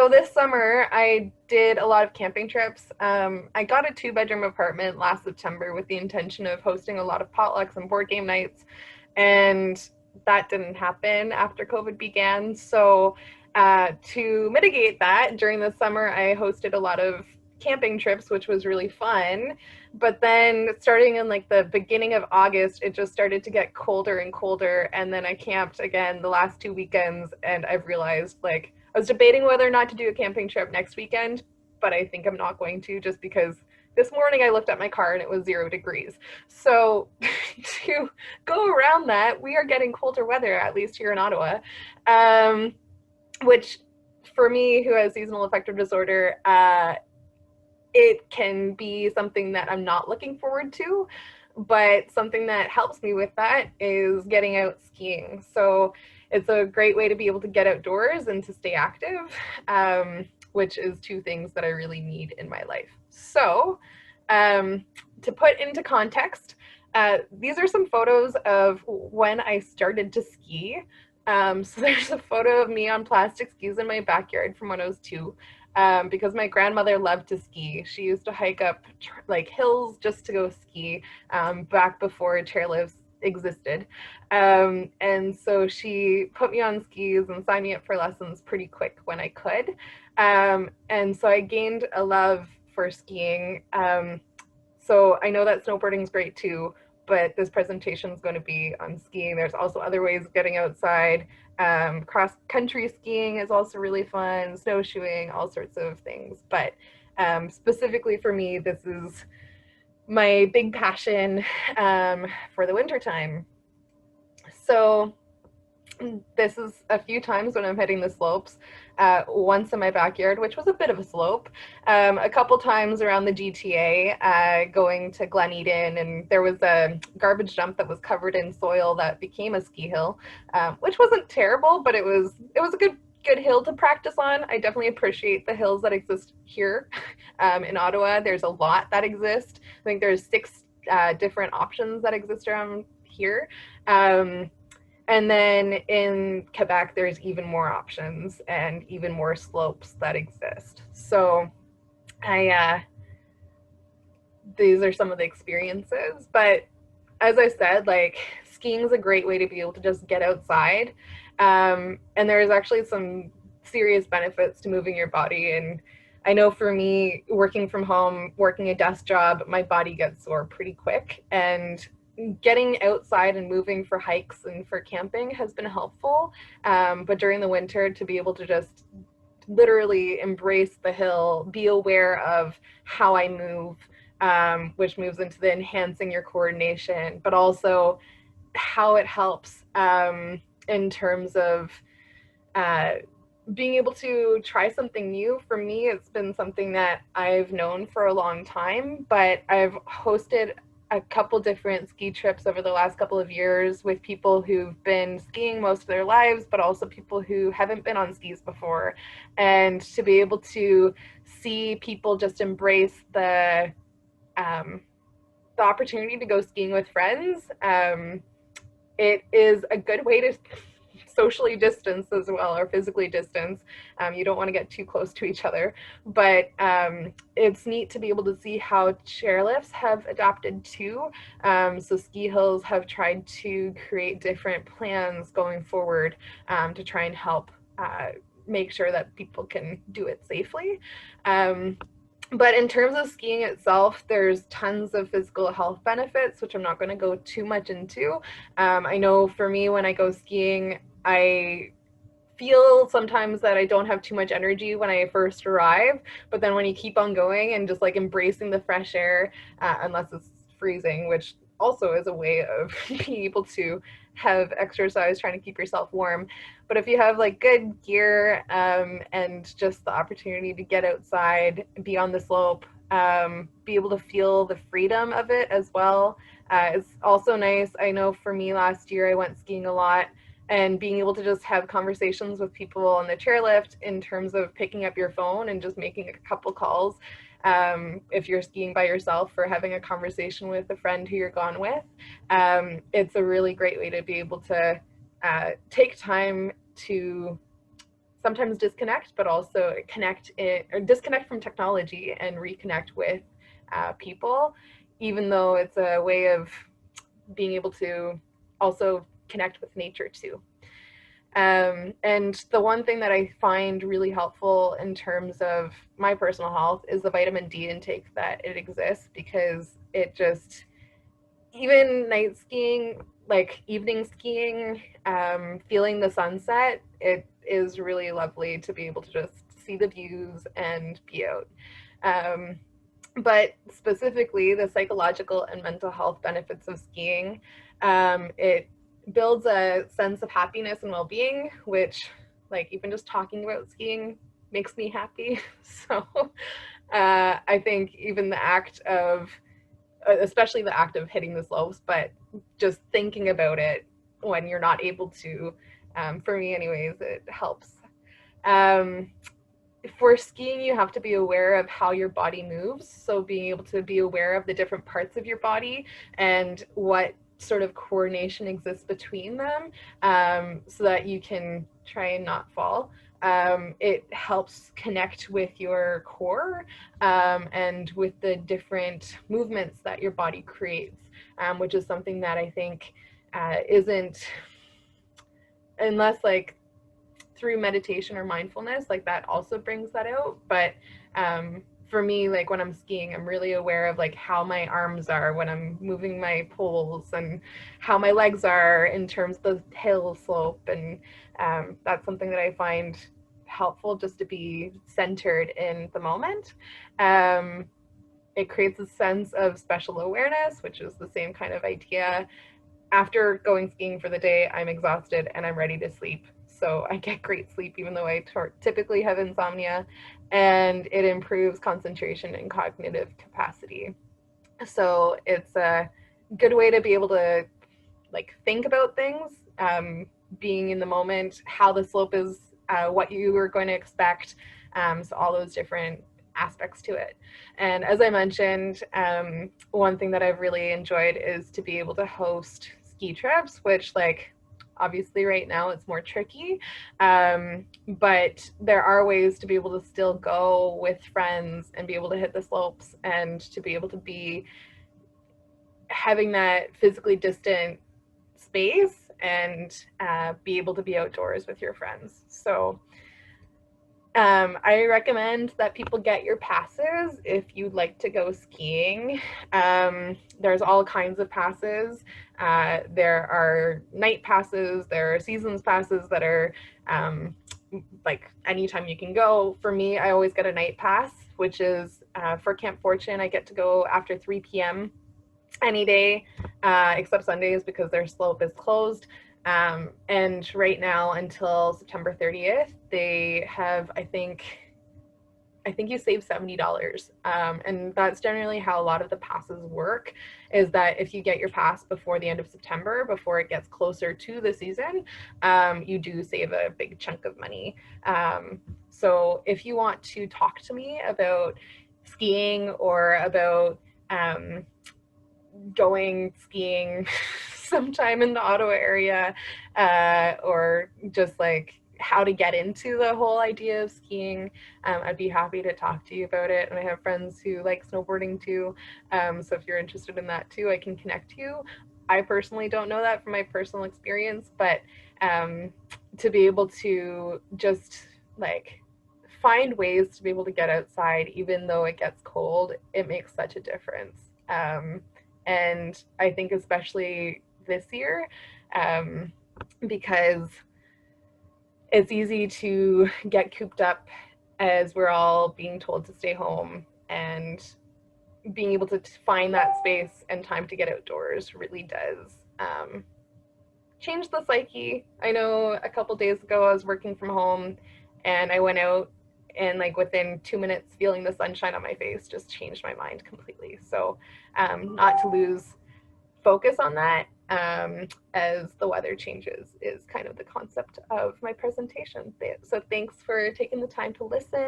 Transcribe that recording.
this summer I did a lot of camping trips. I got a 2-bedroom apartment last September with the intention of hosting a lot of potlucks and board game nights, and that didn't happen after COVID began. So to mitigate that, during the summer I hosted a lot of camping trips, which was really fun. But then starting in like the beginning of August, it just started to get colder and colder. And then I camped again the last 2 weekends, and I've realized like I was debating whether or not to do a camping trip next weekend, but I think I'm not going to, just because this morning I looked at my car and it was 0 degrees. So to go around that, we are getting colder weather, at least here in Ottawa, um, which for me, who has seasonal affective disorder, it can be something that I'm not looking forward to. But something that helps me with that is getting out skiing. So it's a great way to be able to get outdoors and to stay active, which is two things that I really need in my life. So to put into context, these are some photos of when I started to ski. So there's a photo of me on plastic skis in my backyard from when I was 2, because my grandmother loved to ski. She used to hike up like hills just to go ski, back before chairlifts existed. And so she put me on skis and signed me up for lessons pretty quick when I could. And so I gained a love for skiing. So I know that snowboarding is great too, but this presentation is going to be on skiing. There's also other ways of getting outside. Cross country skiing is also really fun, snowshoeing, all sorts of things. But specifically for me, this is my big passion for the wintertime. So this is a few times when I'm hitting the slopes. Once in my backyard, which was a bit of a slope, a couple times around the GTA, going to Glen Eden, and there was a garbage dump that was covered in soil that became a ski hill, which wasn't terrible, but it was a good hill to practice on. I definitely appreciate the hills that exist here in Ottawa. There's a lot that exist. I think there's 6 different options that exist around here. And then in Quebec, there's even more options and even more slopes that exist. So I these are some of the experiences. But as I said, like skiing is a great way to be able to just get outside. And there's actually some serious benefits to moving your body. And I know for me, working from home, working a desk job, my body gets sore pretty quick. And getting outside and moving for hikes and for camping has been helpful. But during the winter, to be able to just literally embrace the hill, be aware of how I move, which moves into the enhancing your coordination, but also how it helps in terms of being able to try something new. For me, it's been something that I've known for a long time, but I've hosted a couple different ski trips over the last couple of years with people who've been skiing most of their lives, but also people who haven't been on skis before. And to be able to see people just embrace the opportunity to go skiing with friends, it is a good way to socially distance as well, or physically distance. You don't want to get too close to each other, but it's neat to be able to see how chairlifts have adapted too. So ski hills have tried to create different plans going forward to try and help make sure that people can do it safely. But in terms of skiing itself, there's tons of physical health benefits, which I'm not going to go too much into. I know for me, when I go skiing, I feel sometimes that I don't have too much energy when I first arrive, but then when you keep on going and just like embracing the fresh air, unless it's freezing, which also is a way of being able to have exercise, trying to keep yourself warm. But if you have like good gear, and just the opportunity to get outside, be on the slope, be able to feel the freedom of it as well, is also nice. I know for me last year I went skiing a lot, and being able to just have conversations with people on the chairlift in terms of picking up your phone and just making a couple calls, if you're skiing by yourself, or having a conversation with a friend who you're gone with. It's a really great way to be able to take time to sometimes disconnect, but also connect it, or disconnect from technology and reconnect with people, even though it's a way of being able to also connect with nature too. And the one thing that I find really helpful in terms of my personal health is the vitamin D intake that it exists, because it just, even night skiing, like evening skiing, feeling the sunset, it is really lovely to be able to just see the views and be out. Um, but specifically, the psychological and mental health benefits of skiing, it builds a sense of happiness and well-being, which, like, even just talking about skiing makes me happy. So I think even the act of, especially the act of hitting the slopes, but just thinking about it when you're not able to, for me anyways, it helps. Um, for skiing, you have to be aware of how your body moves. So being able to be aware of the different parts of your body and what sort of coordination exists between them, so that you can try and not fall. It helps connect with your core, and with the different movements that your body creates, which is something that I think isn't, unless like through meditation or mindfulness, like that also brings that out. But for me, like when I'm skiing, I'm really aware of like how my arms are when I'm moving my poles, and how my legs are in terms of the hill slope. And that's something that I find helpful, just to be centered in the moment. Um, it creates a sense of special awareness, which is the same kind of idea. After going skiing for the day, I'm exhausted and I'm ready to sleep. So I get great sleep, even though I typically have insomnia, and it improves concentration and cognitive capacity. So it's a good way to be able to like think about things, being in the moment, how the slope is, what you are going to expect. So all those different aspects to it. And as I mentioned, one thing that I've really enjoyed is to be able to host ski trips, which, like, obviously right now it's more tricky, but there are ways to be able to still go with friends and be able to hit the slopes, and to be able to be having that physically distant space, and be able to be outdoors with your friends. So I recommend that people get your passes if you'd like to go skiing. There's all kinds of passes. There are night passes, there are seasons passes that are like anytime you can go. For me, I always get a night pass, which is for Camp Fortune. I get to go after 3 p.m. any day, except Sundays, because their slope is closed. And right now until September 30th, they have, I think you save $70. And that's generally how a lot of the passes work, is that if you get your pass before the end of September, before it gets closer to the season, you do save a big chunk of money. So if you want to talk to me about skiing, or about going skiing sometime in the Ottawa area, or just like how to get into the whole idea of skiing, I'd be happy to talk to you about it. And I have friends who like snowboarding too, so if you're interested in that too, I can connect you. I personally don't know that from my personal experience, but to be able to just like find ways to be able to get outside even though it gets cold, it makes such a difference. And I think especially this year, because it's easy to get cooped up as we're all being told to stay home, and being able to find that space and time to get outdoors really does change the psyche. I know a couple days ago I was working from home, and I went out, and like within 2 minutes feeling the sunshine on my face just changed my mind completely. So not to lose focus on that, as the weather changes, is kind of the concept of my presentation. So thanks for taking the time to listen.